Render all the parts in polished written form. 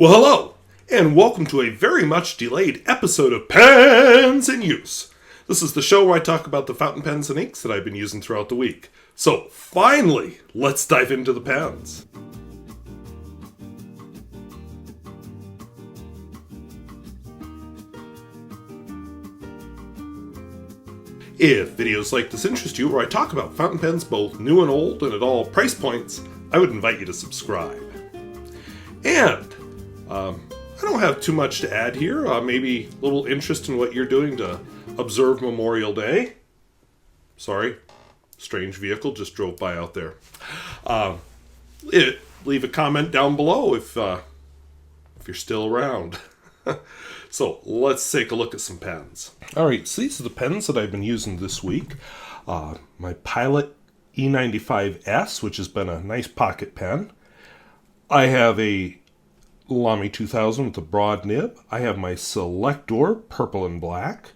Well, hello, and welcome to a very much delayed episode of Pens in Use. This is the show where I talk about the fountain pens and inks that I've been using throughout the week. So, finally, let's dive into the pens. If videos like this interest you, where I talk about fountain pens both new and old and at all price points, I would invite you to subscribe. And I don't have too much to add here. Maybe a little interest in what you're doing to observe Memorial Day. Sorry, strange vehicle just drove by out there. Leave a comment down below if you're still around. So let's take a look at some pens. Alright, so these are the pens that I've been using this week. My Pilot E95S, which has been a nice pocket pen. I have a Lamy 2000 with a broad nib. I have my Selector, purple and black.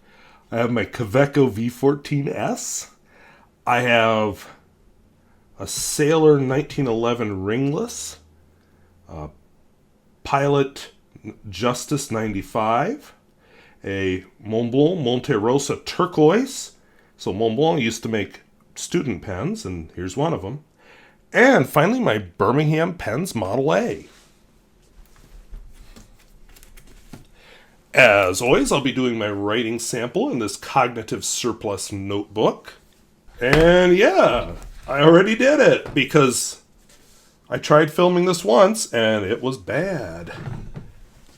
I have my Kaweco V14S. I have a Sailor 1911 Ringless. Pilot Justus 95. A Montblanc Monte Rosa Turquoise. So Montblanc used to make student pens, and here's one of them. And finally, my Birmingham Pens Model A. As always, I'll be doing my writing sample in this cognitive surplus notebook. And yeah, I already did it because I tried filming this once and it was bad.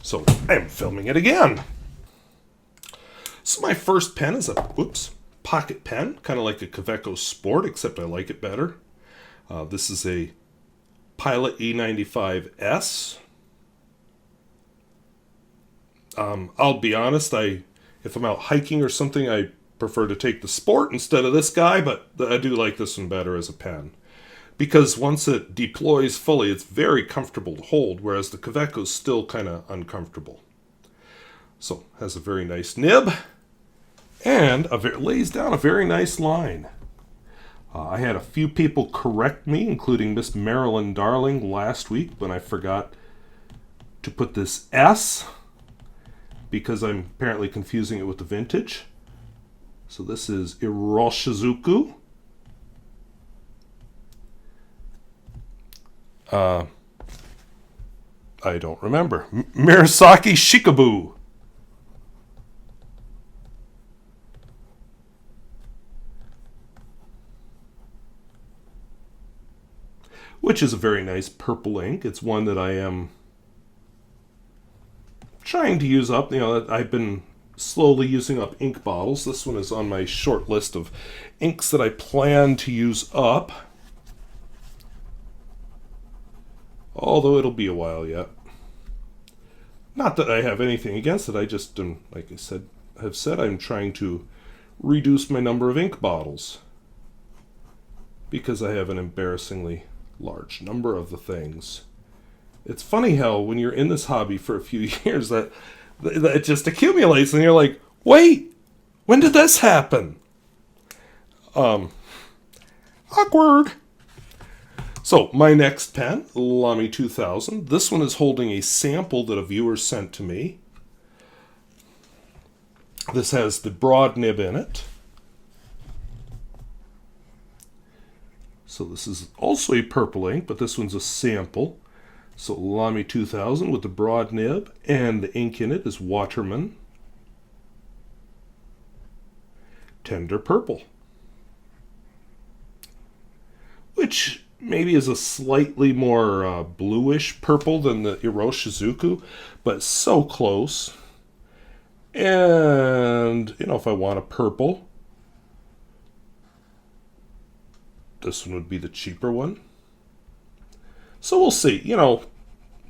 So I'm filming it again. So my first pen is a pocket pen, kind of like a Kaweco Sport, except I like it better. This is a Pilot E95S. I'll be honest, if I'm out hiking or something, I prefer to take the Sport instead of this guy, but I do like this one better as a pen. Because once it deploys fully, it's very comfortable to hold, whereas the Kaweco is still kind of uncomfortable. So, has a very nice nib, and lays down a very nice line. I had a few people correct me, including Miss Marilyn Darling last week when I forgot to put this S, because I'm apparently confusing it with the vintage. So this is Iroshizuku. I don't remember. Murasaki Shikibu. Which is a very nice purple ink. It's one that I am trying to use up. I've been slowly using up ink bottles. This one is on my short list of inks that I plan to use up. Although it'll be a while yet. Not that I have anything against it. I just, like I said, I'm trying to reduce my number of ink bottles. Because I have an embarrassingly large number of the things. It's funny how when you're in this hobby for a few years that it just accumulates and you're like, wait, when did this happen? Awkward. So my next pen, Lamy 2000. This one is holding a sample that a viewer sent to me. This has the broad nib in it. So this is also a purple ink, but this one's a sample. So Lamy 2000 with the broad nib, and the ink in it is Waterman. Tender purple. Which maybe is a slightly more bluish purple than the Iroshizuku, but so close. And, if I want a purple, this one would be the cheaper one. So we'll see.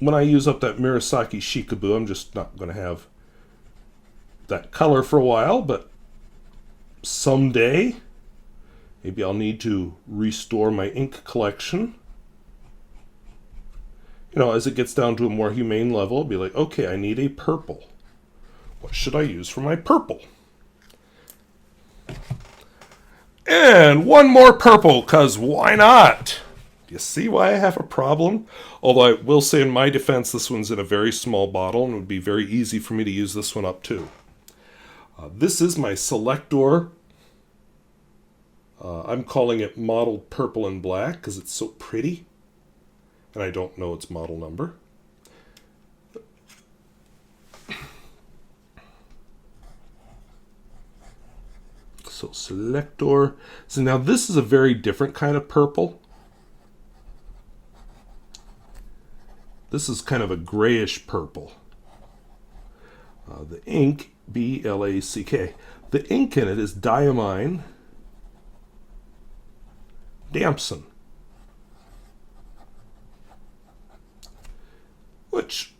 When I use up that Murasaki Shikibu, I'm just not going to have that color for a while, but someday, maybe I'll need to restore my ink collection. As it gets down to a more humane level, I'll be like, okay, I need a purple. What should I use for my purple? And one more purple, because why not? You see why I have a problem? Although I will say in my defense, this one's in a very small bottle and it would be very easy for me to use this one up too. This is my Selector. I'm calling it Mottled Purple and Black because it's so pretty. And I don't know its model number. So Selector. So now this is a very different kind of purple. This is kind of a grayish purple. The ink, B-L-A-C-K. The ink in it is Diamine, Damson. Which,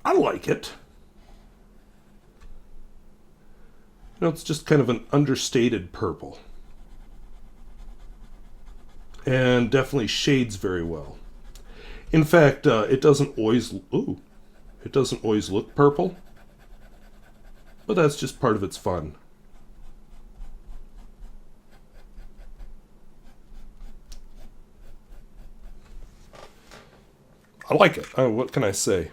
I like it. You know, it's just kind of an understated purple. And definitely shades very well. In fact, it doesn't always look purple. But that's just part of its fun. I like it. What can I say?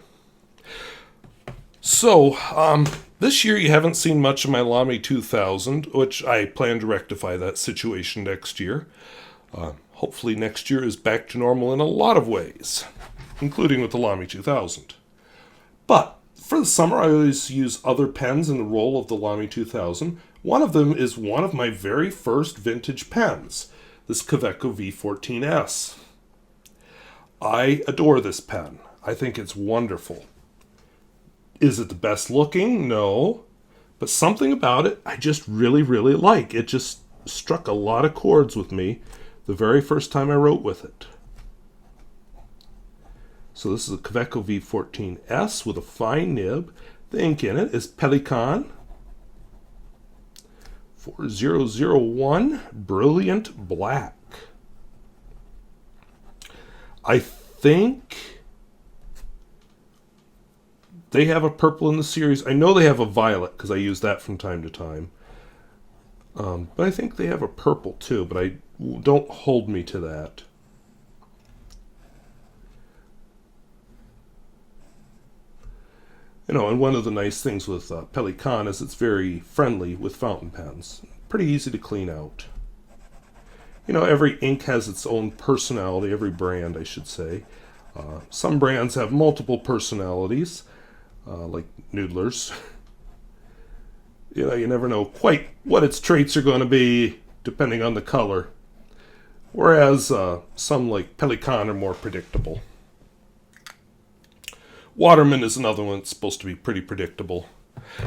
So, this year you haven't seen much of my Lamy 2000, which I plan to rectify that situation next year. Hopefully next year is back to normal in a lot of ways, including with the Lamy 2000. But for the summer, I always use other pens in the role of the Lamy 2000. One of them is one of my very first vintage pens, this Kaweco V14S. I adore this pen. I think it's wonderful. Is it the best looking? No. But something about it I just really, really like. It just struck a lot of chords with me the very first time I wrote with it. So this is a Kaweco V14S with a fine nib. The ink in it is Pelikan 4001 Brilliant Black. I think they have a purple in the series. I know they have a violet because I use that from time to time. But I think they have a purple too, but don't hold me to that. You know, and one of the nice things with Pelikan is it's very friendly with fountain pens. Pretty easy to clean out. You know, every ink has its own personality, every brand, I should say. Some brands have multiple personalities, like Noodler's. You know, you never know quite what its traits are going to be, depending on the color. Whereas some, like Pelikan, are more predictable. Waterman is another one that's supposed to be pretty predictable.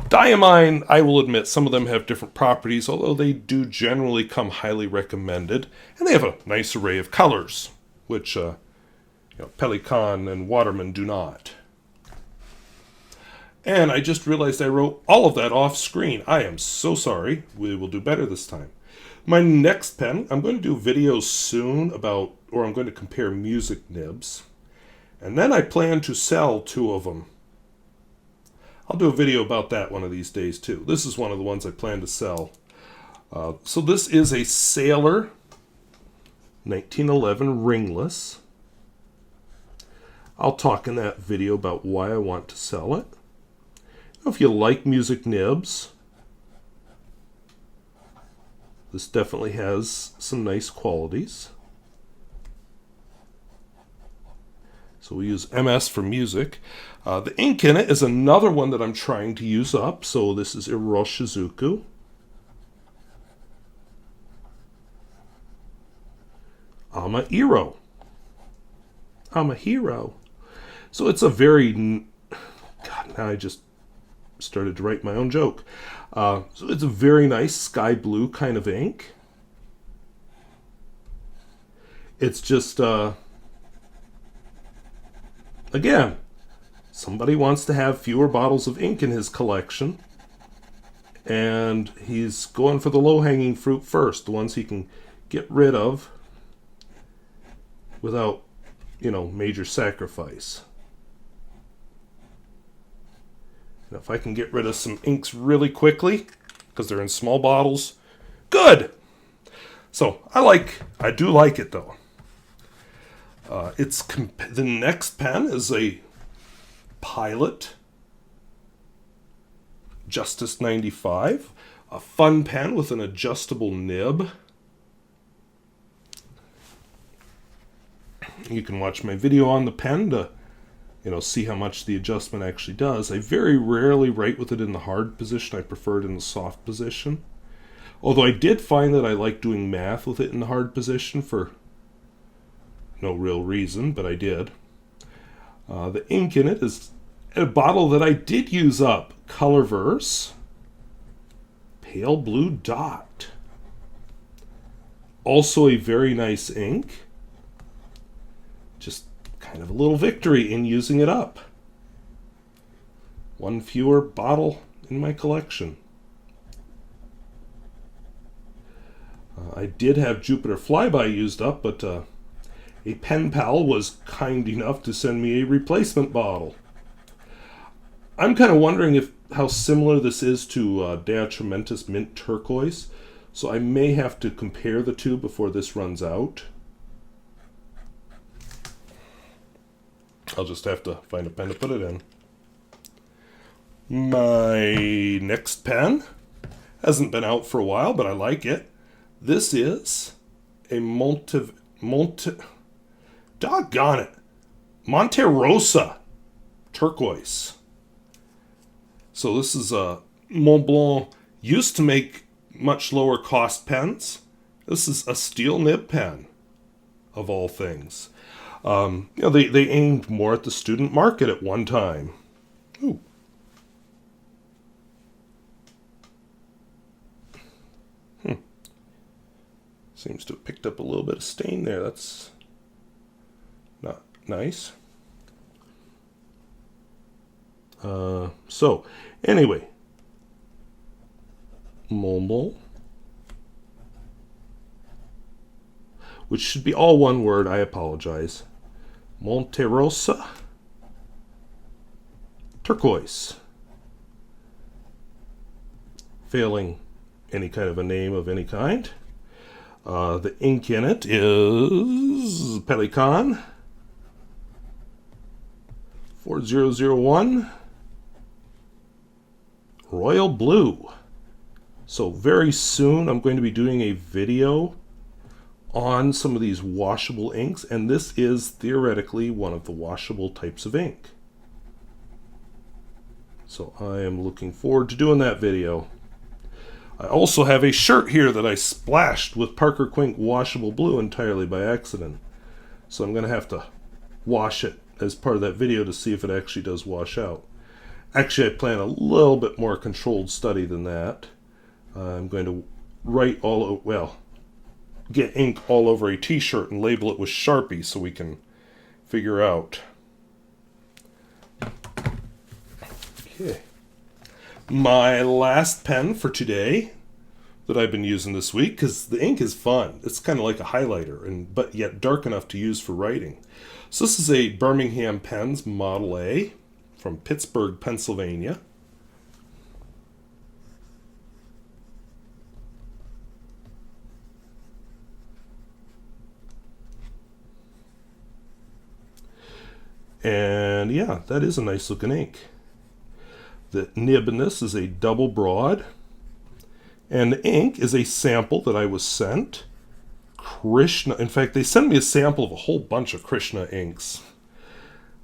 Diamine, I will admit, some of them have different properties, although they do generally come highly recommended. And they have a nice array of colors, which Pelikan and Waterman do not. And I just realized I wrote all of that off screen. I am so sorry. We will do better this time. My next pen, I'm going to do videos soon about, or I'm going to compare music nibs. And then I plan to sell 2 of them. I'll do a video about that one of these days too. This is one of the ones I plan to sell. So this is a Sailor 1911 Ringless. I'll talk in that video about why I want to sell it. If you like music nibs, this definitely has some nice qualities. So we use MS for music. The ink in it is another one that I'm trying to use up. So this is Iroshizuku. Ama-iro. Ama-iro. So it's a very... God, now I just started to write my own joke. So it's a very nice sky blue kind of ink. It's just... Again, somebody wants to have fewer bottles of ink in his collection, and he's going for the low-hanging fruit first, the ones he can get rid of without, major sacrifice. And if I can get rid of some inks really quickly, because they're in small bottles, good! So, I do like it, though. The next pen is a Pilot Justus 95, a fun pen with an adjustable nib. You can watch my video on the pen to, see how much the adjustment actually does. I very rarely write with it in the hard position. I prefer it in the soft position. Although I did find that I like doing math with it in the hard position for no real reason, but I did. The ink in it is a bottle that I did use up. Colorverse. Pale Blue Dot. Also a very nice ink. Just kind of a little victory in using it up. One fewer bottle in my collection. I did have Jupiter Flyby used up, but a pen pal was kind enough to send me a replacement bottle. I'm kind of wondering how similar this is to Detrimentus Mint Turquoise, so I may have to compare the two before this runs out. I'll just have to find a pen to put it in. My next pen hasn't been out for a while, but I like it. This is a Monte, doggone it, Monte Rosa Turquoise. So this is a Montblanc used to make much lower cost pens. This is a steel nib pen, of all things. They aimed more at the student market at one time. Ooh. Seems to have picked up a little bit of stain there. That's not nice. So, anyway. Montblanc. Which should be all one word, I apologize. Monte Rosa. Turquoise. Failing any kind of a name of any kind. The ink in it is Pelikan 4001 Royal Blue. So very soon I'm going to be doing a video on some of these washable inks, and this is theoretically one of the washable types of ink. So I am looking forward to doing that video. I also have a shirt here that I splashed with Parker Quink washable blue entirely by accident. So I'm going to have to wash it as part of that video to see if it actually does wash out. Actually, I plan a little bit more controlled study than that. I'm going to write get ink all over a t-shirt and label it with Sharpie so we can figure out. Okay. My last pen for today that I've been using this week, because the ink is fun. It's kind of like a highlighter, but yet dark enough to use for writing. So this is a Birmingham Pens Model A from Pittsburgh, Pennsylvania. And yeah, that is a nice looking ink. The nib in this is a double broad. And the ink is a sample that I was sent. Krishna. In fact, they sent me a sample of a whole bunch of Krishna inks.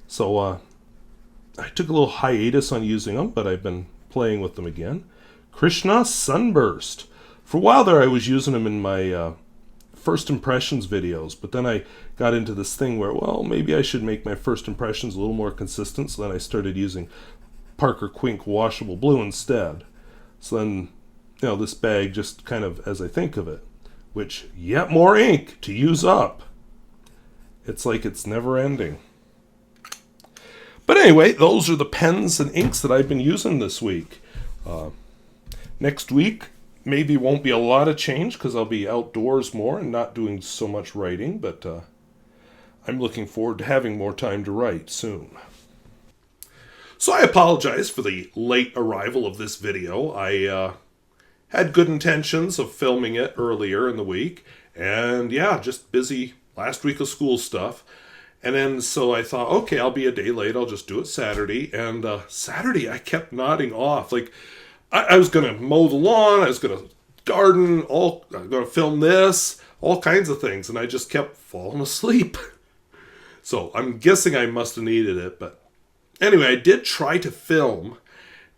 So I took a little hiatus on using them, but I've been playing with them again. Krishna Sunburst. For a while there, I was using them in my first impressions videos, but then I got into this thing where, well, maybe I should make my first impressions a little more consistent, so then I started using Parker Quink washable blue instead. So then, this bag just kind of, as I think of it, which, yet more ink to use up. It's like it's never ending. But anyway, those are the pens and inks that I've been using this week. Next week, maybe won't be a lot of change because I'll be outdoors more and not doing so much writing, but I'm looking forward to having more time to write soon. So I apologize for the late arrival of this video. I had good intentions of filming it earlier in the week, and yeah, just busy last week of school stuff. And then so I thought, okay, I'll be a day late. I'll just do it Saturday. And Saturday I kept nodding off. Like I was going to mow the lawn. I was going to garden. I was going to film this. All kinds of things. And I just kept falling asleep. So I'm guessing I must have needed it. But anyway, I did try to film.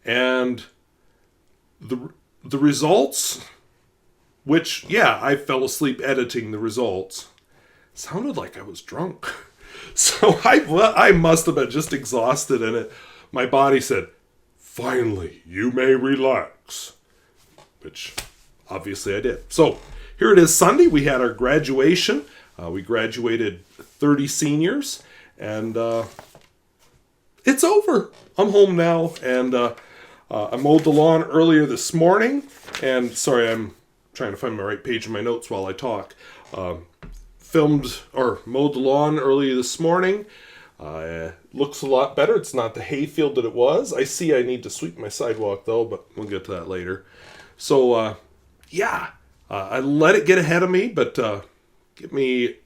And the results, which, yeah, I fell asleep editing the results, sounded like I was drunk. So I must have been just exhausted, and my body said, finally, you may relax. Which, obviously, I did. So, here it is Sunday. We had our graduation. We graduated 30 seniors, and it's over. I'm home now, and I mowed the lawn earlier this morning, and sorry, I'm trying to find my right page in my notes while I talk. Filmed or mowed the lawn earlier this morning. Looks a lot better. It's not the hay field that it was. I see I need to sweep my sidewalk though, but we'll get to that later. So, I let it get ahead of me, but give me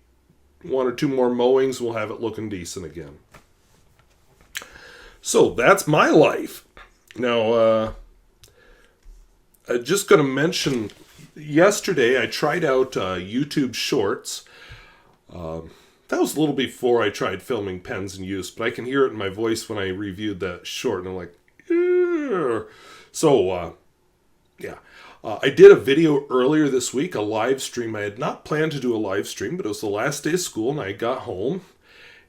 1 or 2 more mowings. We'll have it looking decent again. So that's my life. Now, I'm just going to mention, yesterday I tried out YouTube Shorts. That was a little before I tried filming Pens in Use, but I can hear it in my voice when I reviewed that short, and I'm like, ew. So, I did a video earlier this week, a live stream. I had not planned to do a live stream, but it was the last day of school, and I got home,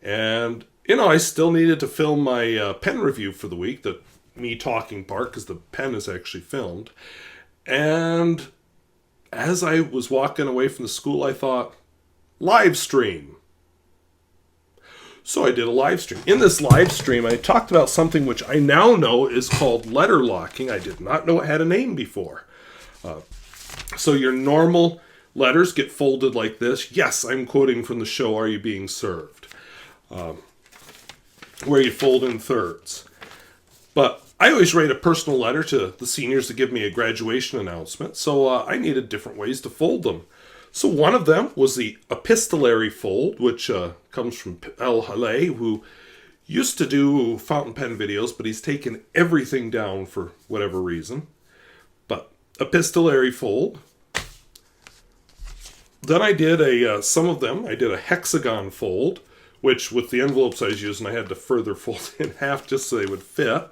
and, I still needed to film my pen review for the week, the me talking part, because the pen is actually filmed, and as I was walking away from the school, I thought, live stream. So I did a live stream. In this live stream, I talked about something which I now know is called letter locking. I did not know it had a name before. So your normal letters get folded like this. Yes, I'm quoting from the show Are You Being Served? Where you fold in thirds. But I always write a personal letter to the seniors to give me a graduation announcement, so I needed different ways to fold them. So one of them was the epistolary fold, which comes from El Haleh, who used to do fountain pen videos, but he's taken everything down for whatever reason. But epistolary fold. Then I did some of them, I did a hexagon fold, which with the envelopes I was using, I had to further fold in half just so they would fit.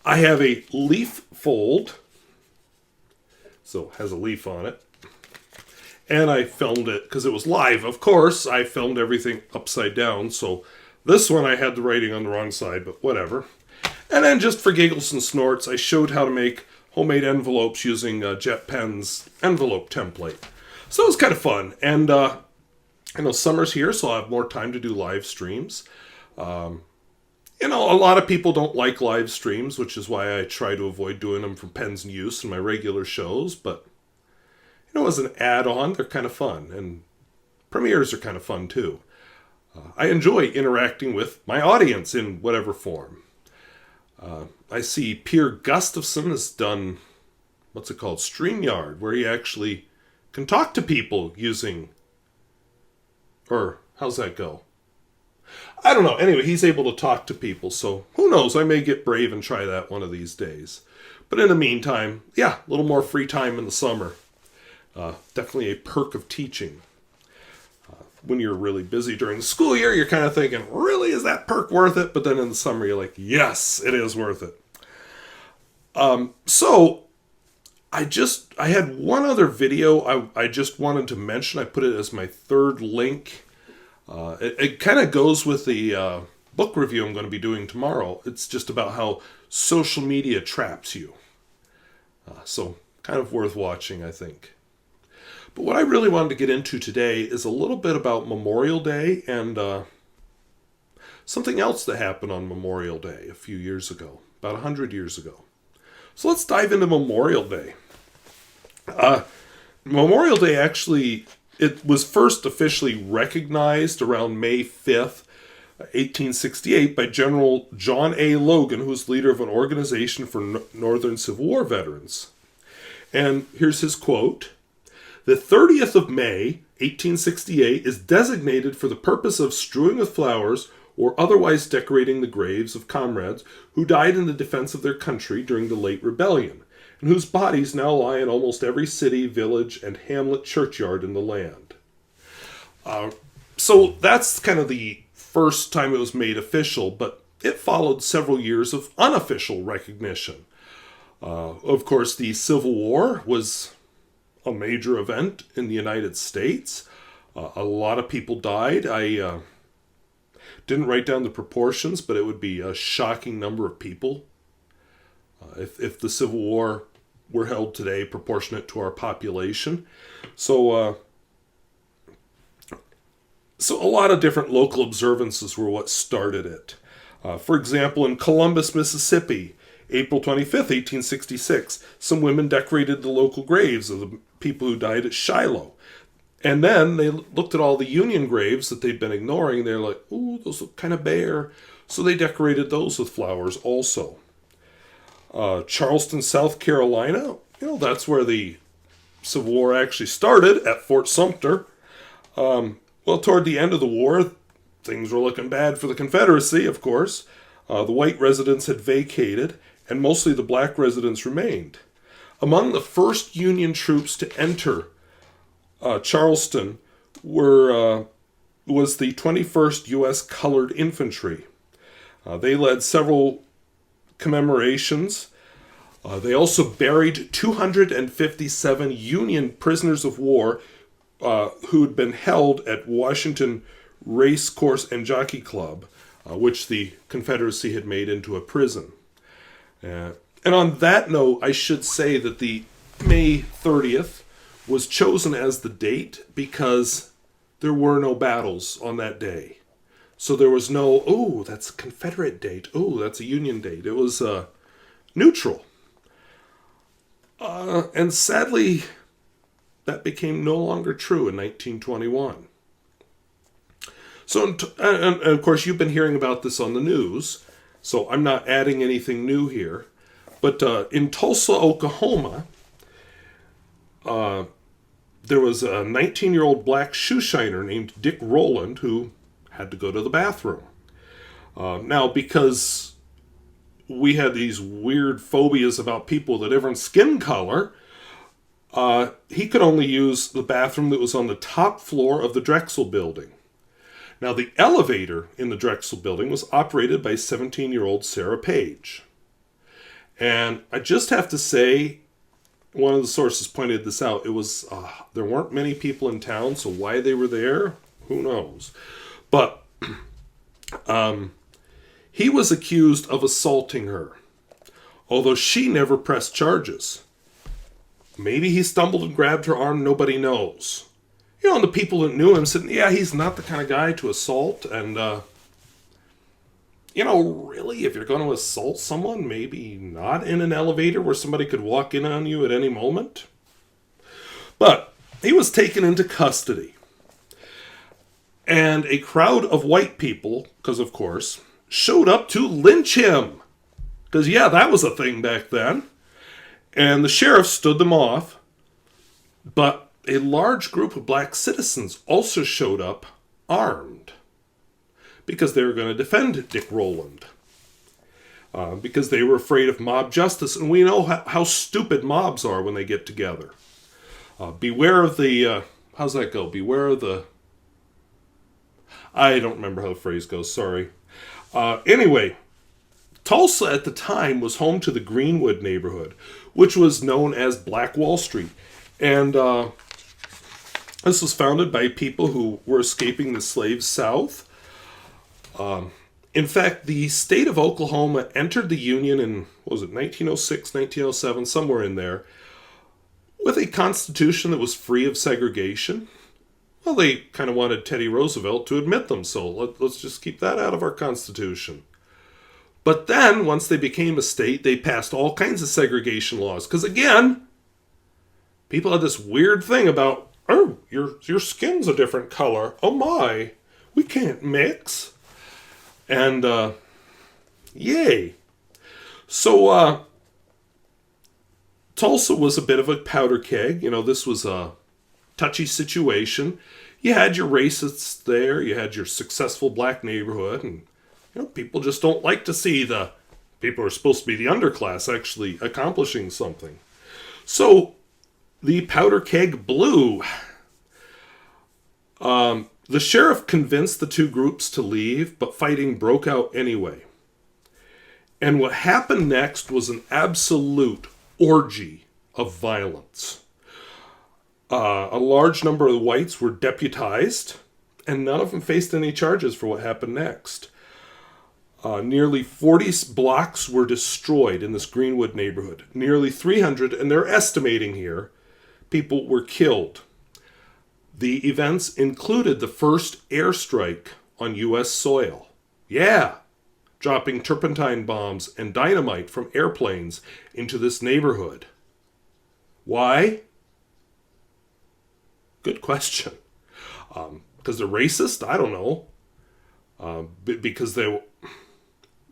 I have a leaf fold, so it has a leaf on it. And I filmed it, because it was live, of course, I filmed everything upside down, so this one I had the writing on the wrong side, but whatever. And then just for giggles and snorts, I showed how to make homemade envelopes using Jet Pen's envelope template. So it was kind of fun, and I know summer's here, so I'll have more time to do live streams. A lot of people don't like live streams, which is why I try to avoid doing them from Pens in Use in my regular shows, but as an add-on, they're kind of fun, and premieres are kind of fun too. I enjoy interacting with my audience in whatever form. I see Pierre Gustafson has done, what's it called, StreamYard, where he actually can talk to people using, or how's that go? I don't know. Anyway, he's able to talk to people, so who knows? I may get brave and try that one of these days. But in the meantime, a little more free time in the summer. Definitely a perk of teaching. When you're really busy during the school year, you're kind of thinking, really, is that perk worth it? But then in the summer, you're like, yes, it is worth it. So I had one other video I just wanted to mention. I put it as my third link. It kind of goes with the book review I'm going to be doing tomorrow. It's just about how social media traps you. So kind of worth watching, I think. But what I really wanted to get into today is a little bit about Memorial Day and something else that happened on Memorial Day a few years ago, about 100 years ago. So let's dive into Memorial Day. Memorial Day actually, it was first officially recognized around May 5th, 1868 by General John A. Logan, who was leader of an organization for Northern Civil War veterans. And here's his quote. The 30th of May, 1868, is designated for the purpose of strewing with flowers or otherwise decorating the graves of comrades who died in the defense of their country during the late rebellion, and whose bodies now lie in almost every city, village, and hamlet churchyard in the land. So that's kind of the first time it was made official, but it followed several years of unofficial recognition. Of course, the Civil War was a major event in the United States. A lot of people died. I didn't write down the proportions, but it would be a shocking number of people. If the Civil War were held today, proportionate to our population. So a lot of different local observances were what started it. For example, in Columbus, Mississippi, April 25th, 1866, some women decorated the local graves of the people who died at Shiloh. And then they looked at all the Union graves that they'd been ignoring. They're like, ooh, those look kind of bare. So they decorated those with flowers also. Charleston, South Carolina, that's where the Civil War actually started, at Fort Sumter. Well, toward the end of the war, things were looking bad for the Confederacy, of course. The white residents had vacated, and mostly the black residents remained. Among the first Union troops to enter Charleston was the 21st U.S. Colored Infantry. They led several commemorations. They also buried 257 Union prisoners of war who had been held at Washington Race Course and Jockey Club, which the Confederacy had made into a prison. And on that note, I should say that the May 30th was chosen as the date because there were no battles on that day. So there was no, oh, that's a Confederate date. Oh, that's a Union date. It was neutral. And sadly, that became no longer true in 1921. So, and of course, you've been hearing about this on the news, so I'm not adding anything new here. But in Tulsa, Oklahoma, there was a 19-year-old black shoe shiner named Dick Rowland who had to go to the bathroom. Now, because we had these weird phobias about people with a different skin color, he could only use the bathroom that was on the top floor of the Drexel building. Now, the elevator in the Drexel building was operated by 17-year-old Sarah Page. And I just have to say, one of the sources pointed this out. It was, there weren't many people in town, so why they were there, who knows. But he was accused of assaulting her, although she never pressed charges. Maybe he stumbled and grabbed her arm, nobody knows. And the people that knew him said, yeah, he's not the kind of guy to assault. And, really, if you're going to assault someone, maybe not in an elevator where somebody could walk in on you at any moment. But he was taken into custody. And a crowd of white people, because of course, showed up to lynch him. Because, yeah, that was a thing back then. And the sheriff stood them off. But a large group of black citizens also showed up armed because they were going to defend Dick Rowland. Because they were afraid of mob justice. And we know how stupid mobs are when they get together. Beware of the... how's that go? Beware of the... I don't remember how the phrase goes, sorry. Anyway, Tulsa at the time was home to the Greenwood neighborhood, which was known as Black Wall Street. And this was founded by people who were escaping the slaves south. In fact, the state of Oklahoma entered the Union in, 1906, 1907, somewhere in there, with a constitution that was free of segregation. Well, they kind of wanted Teddy Roosevelt to admit them, so let's just keep that out of our constitution. But then, once they became a state, they passed all kinds of segregation laws. Because again, people had this weird thing about, oh, your skin's a different color. Oh my, we can't mix. And, yay. So, Tulsa was a bit of a powder keg. This was touchy situation. You had your racists there, you had your successful black neighborhood, and people just don't like to see the people who are supposed to be the underclass actually accomplishing something. So the powder keg blew. The sheriff convinced the two groups to leave, but fighting broke out anyway. And what happened next was an absolute orgy of violence. A large number of the whites were deputized, and none of them faced any charges for what happened next. Nearly 40 blocks were destroyed in this Greenwood neighborhood. Nearly 300, and they're estimating here, people were killed. The events included the first airstrike on U.S. soil. Yeah, dropping turpentine bombs and dynamite from airplanes into this neighborhood. Why? Good question. Because they're racist? I don't know. Because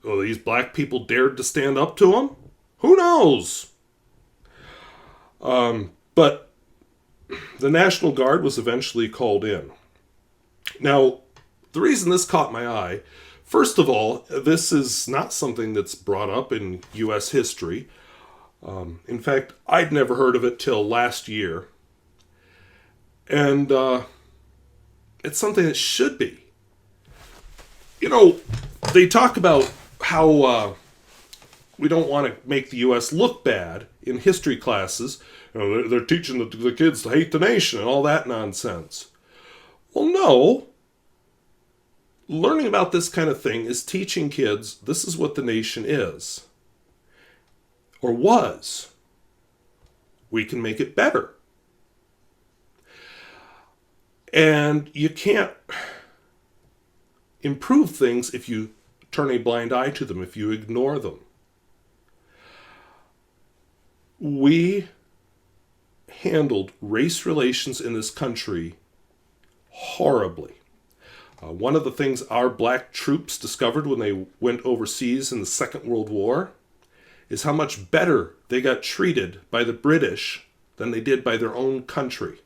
these black people dared to stand up to them? Who knows? But the National Guard was eventually called in. Now, the reason this caught my eye, first of all, this is not something that's brought up in U.S. history. In fact, I'd never heard of it till last year. And it's something that should be. They talk about how we don't want to make the U.S. look bad in history classes. They're teaching the kids to hate the nation and all that nonsense. Well, no. Learning about this kind of thing is teaching kids this is what the nation is. Or was. We can make it better. And you can't improve things if you turn a blind eye to them, if you ignore them. We handled race relations in this country horribly. One of the things our black troops discovered when they went overseas in the Second World War is how much better they got treated by the British than they did by their own country.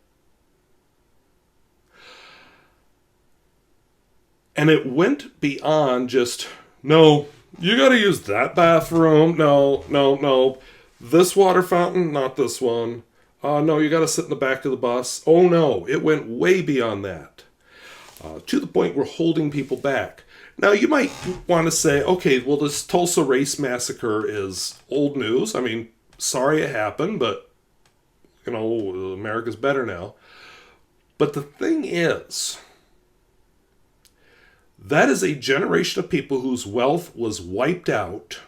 And it went beyond just, no, you got to use that bathroom. No. This water fountain, not this one. No, you got to sit in the back of the bus. Oh, no, it went way beyond that. To the point we're holding people back. Now, you might want to say, okay, well, this Tulsa race massacre is old news. I mean, sorry it happened, but, America's better now. But the thing is, that is a generation of people whose wealth was wiped out,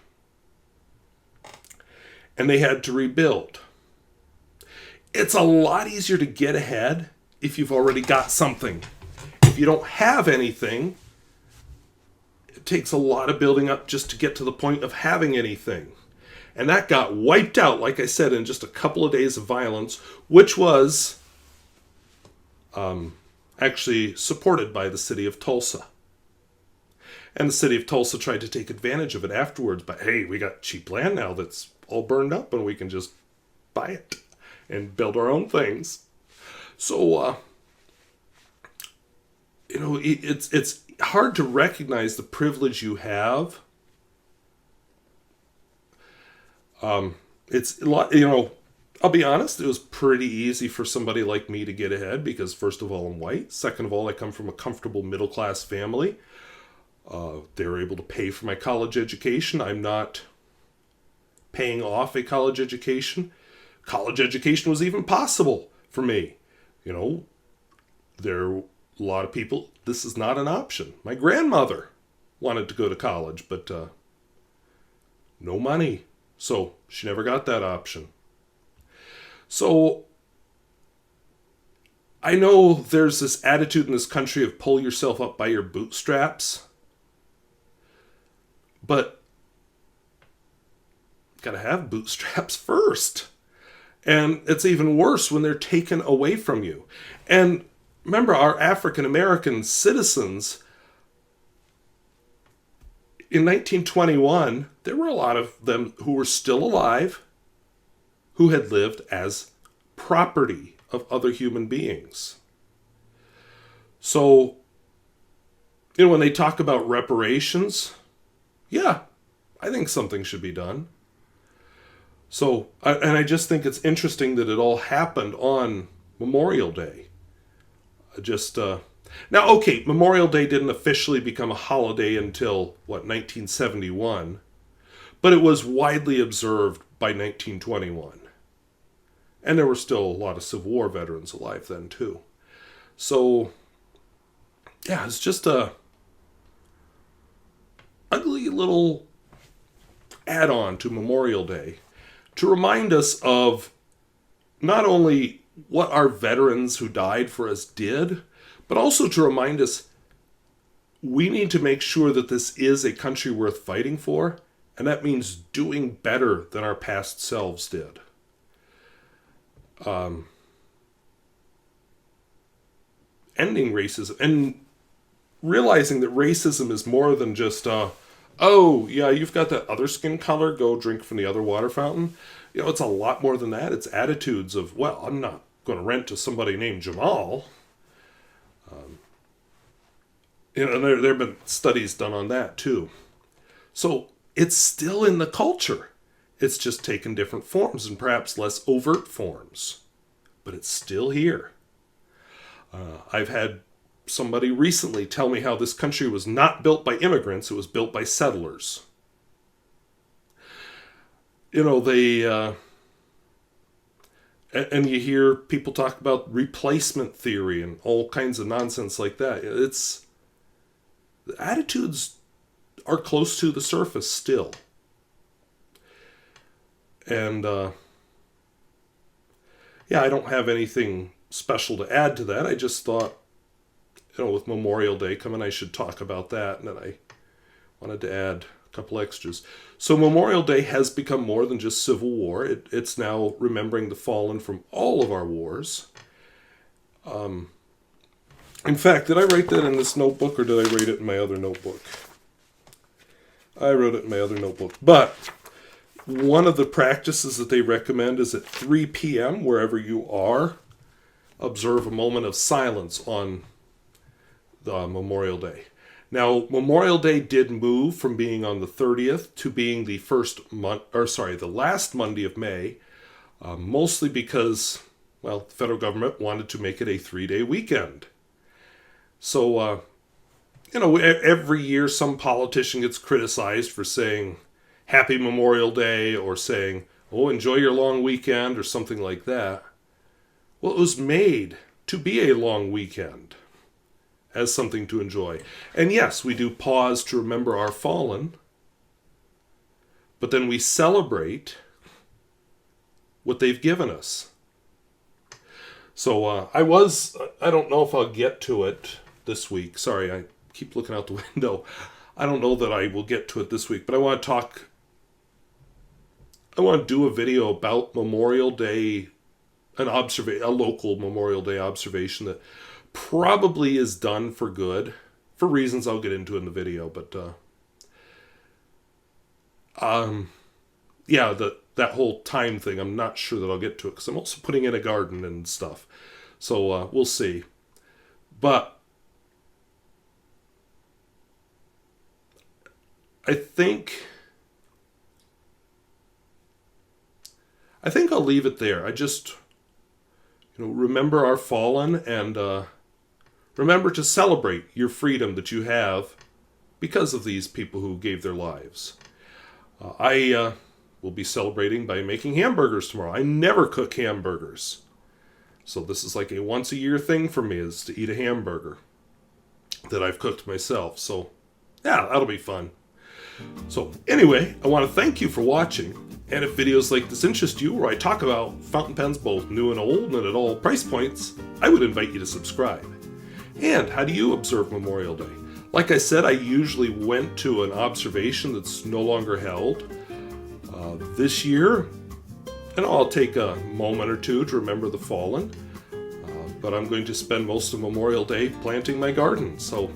and they had to rebuild. It's a lot easier to get ahead if you've already got something. If you don't have anything, it takes a lot of building up just to get to the point of having anything. And that got wiped out, like I said, in just a couple of days of violence, which was actually supported by the city of Tulsa. And the city of Tulsa tried to take advantage of it afterwards. But hey, we got cheap land now that's all burned up and we can just buy it and build our own things. So, it's hard to recognize the privilege you have. It's a lot, I'll be honest, it was pretty easy for somebody like me to get ahead because first of all, I'm white. Second of all, I come from a comfortable middle-class family. They were able to pay for my college education. I'm not paying off a college education. College education was even possible for me. There are a lot of people, this is not an option. My grandmother wanted to go to college, but no money. So she never got that option. So I know there's this attitude in this country of pull yourself up by your bootstraps. But gotta have bootstraps first. And it's even worse when they're taken away from you. And remember, our African American citizens, in 1921, there were a lot of them who were still alive, who had lived as property of other human beings. So, when they talk about reparations, yeah, I think something should be done. So, and I just think it's interesting that it all happened on Memorial Day. Now, okay, Memorial Day didn't officially become a holiday until, 1971? But it was widely observed by 1921. And there were still a lot of Civil War veterans alive then, too. So, yeah, it's just a ugly little add-on to Memorial Day to remind us of not only what our veterans who died for us did, but also to remind us we need to make sure that this is a country worth fighting for, and that means doing better than our past selves did. Ending racism and realizing that racism is more than just, oh, yeah, you've got that other skin color, go drink from the other water fountain. It's a lot more than that. It's attitudes of, well, I'm not going to rent to somebody named Jamal. There have been studies done on that, too. So it's still in the culture. It's just taken different forms and perhaps less overt forms. But it's still here. I've had somebody recently tell me how this country was not built by immigrants, it was built by settlers. And you hear people talk about replacement theory and all kinds of nonsense like that. The attitudes are close to the surface still. And, I don't have anything special to add to that. I just thought, with Memorial Day coming, I should talk about that. And then I wanted to add a couple extras. So Memorial Day has become more than just Civil War. It's now remembering the fallen from all of our wars. In fact, did I write that in this notebook or did I write it in my other notebook? I wrote it in my other notebook. But one of the practices that they recommend is at 3 p.m., wherever you are, observe a moment of silence on the Memorial Day. Now, Memorial Day did move from being on the 30th to being the the last Monday of May, mostly because, the federal government wanted to make it a 3-day weekend. So, every year some politician gets criticized for saying Happy Memorial Day or saying, oh, enjoy your long weekend or something like that. Well, it was made to be a long weekend as something to enjoy. And yes, we do pause to remember our fallen, but then we celebrate what they've given us. So I don't know if I'll get to it this week. Sorry, I keep looking out the window. I don't know that I will get to it this week, but I want to do a video about Memorial Day, a local Memorial Day observation that probably is done for good, for reasons I'll get into in the video, but that whole time thing, I'm not sure that I'll get to it, because I'm also putting in a garden and stuff, so we'll see. But I think I'll leave it there. I just, remember our fallen and remember to celebrate your freedom that you have because of these people who gave their lives. I will be celebrating by making hamburgers tomorrow. I never cook hamburgers. So this is like a once-a-year thing for me, is to eat a hamburger that I've cooked myself. So, yeah, that'll be fun. So, anyway, I want to thank you for watching. And if videos like this interest you, where I talk about fountain pens both new and old and at all price points, I would invite you to subscribe. And how do you observe Memorial Day? Like I said, I usually went to an observation that's no longer held. This year, I'll take a moment or two to remember the fallen. But I'm going to spend most of Memorial Day planting my garden. So,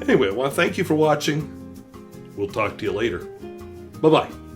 anyway, I want to thank you for watching. We'll talk to you later. Bye-bye.